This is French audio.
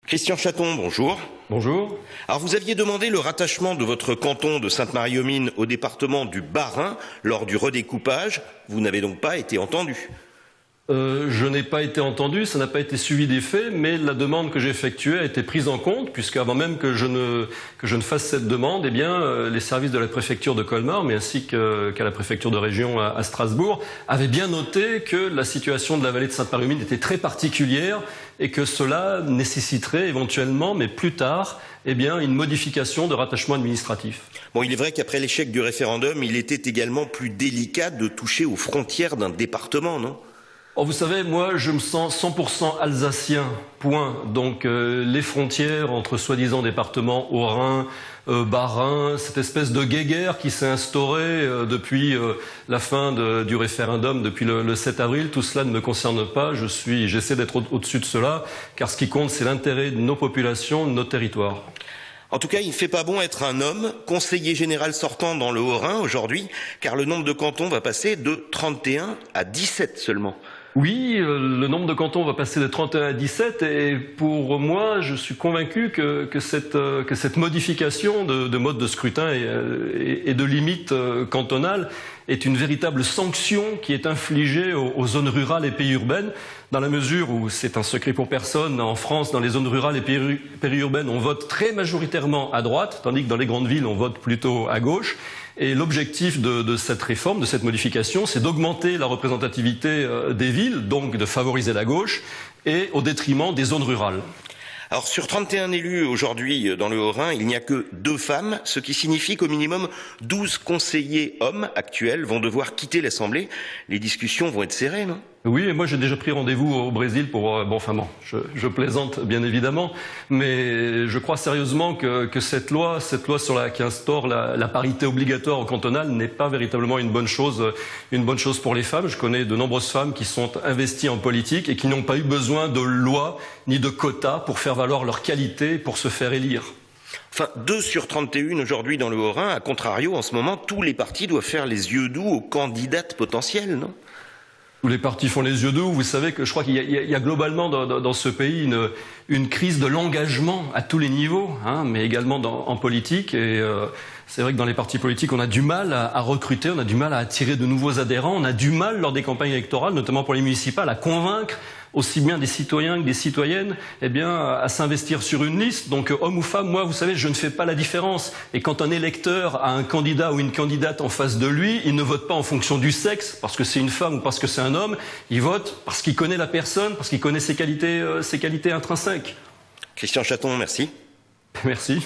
Christian Chaton, bonjour. Bonjour. Alors vous aviez demandé le rattachement de votre canton de Sainte-Marie-aux-Mines au département du Bas-Rhin lors du redécoupage. Vous n'avez donc pas été entendu. Je n'ai pas été entendu, ça n'a pas été suivi des faits, mais la demande que j'ai effectuée a été prise en compte, puisque avant même que je ne fasse cette demande, eh bien, les services de la préfecture de Colmar, mais ainsi qu'à la préfecture de région à Strasbourg, avaient bien noté que la situation de la vallée de Sainte-Marie-aux-Mines était très particulière et que cela nécessiterait éventuellement, mais plus tard, eh bien, une modification de rattachement administratif. Bon, il est vrai qu'après l'échec du référendum, il était également plus délicat de toucher aux frontières d'un département, non ? Oh, vous savez, moi, je me sens 100% alsacien, point. Donc, les frontières entre soi-disant départements Haut-Rhin, Bas-Rhin, cette espèce de guéguerre qui s'est instaurée depuis la fin du référendum, depuis le 7 avril, tout cela ne me concerne pas. J'essaie d'être au-dessus de cela, car ce qui compte, c'est l'intérêt de nos populations, de nos territoires. En tout cas, il ne fait pas bon être un homme, conseiller général sortant dans le Haut-Rhin aujourd'hui, car le nombre de cantons va passer de 31 à 17 seulement. Oui, le nombre de cantons va passer de 31 à 17 et pour moi, je suis convaincu que cette modification de mode de scrutin et de limite cantonale est une véritable sanction qui est infligée aux zones rurales et périurbaines, dans la mesure où, c'est un secret pour personne, en France, dans les zones rurales et périurbaines, on vote très majoritairement à droite, tandis que dans les grandes villes, on vote plutôt à gauche. Et l'objectif de cette réforme, de cette modification, c'est d'augmenter la représentativité des villes, donc de favoriser la gauche, et au détriment des zones rurales. Alors sur 31 élus aujourd'hui dans le Haut-Rhin, il n'y a que 2 femmes, ce qui signifie qu'au minimum 12 conseillers hommes actuels vont devoir quitter l'Assemblée. Les discussions vont être serrées, non ? Oui, et moi j'ai déjà pris rendez-vous au Brésil pour... je plaisante bien évidemment, mais je crois sérieusement que cette loi qui instaure la parité obligatoire au cantonal n'est pas véritablement une bonne chose pour les femmes. Je connais de nombreuses femmes qui sont investies en politique et qui n'ont pas eu besoin de loi ni de quotas pour faire valoir leur qualité, pour se faire élire. Enfin, 2 sur 31 aujourd'hui dans le Haut-Rhin. À contrario, en ce moment, tous les partis doivent faire les yeux doux aux candidates potentielles, non ? Tous les partis font les yeux doux. Vous savez que je crois qu'il y a globalement dans ce pays une crise de l'engagement à tous les niveaux, mais également en politique. Et c'est vrai que dans les partis politiques, on a du mal à recruter, on a du mal à attirer de nouveaux adhérents, on a du mal lors des campagnes électorales, notamment pour les municipales, à convaincre aussi bien des citoyens que des citoyennes, à s'investir sur une liste. Donc, homme ou femme, moi, vous savez, je ne fais pas la différence. Et quand un électeur a un candidat ou une candidate en face de lui, il ne vote pas en fonction du sexe, parce que c'est une femme ou parce que c'est un homme. Il vote parce qu'il connaît la personne, parce qu'il connaît ses qualités intrinsèques. Christian Chaton, merci. Merci.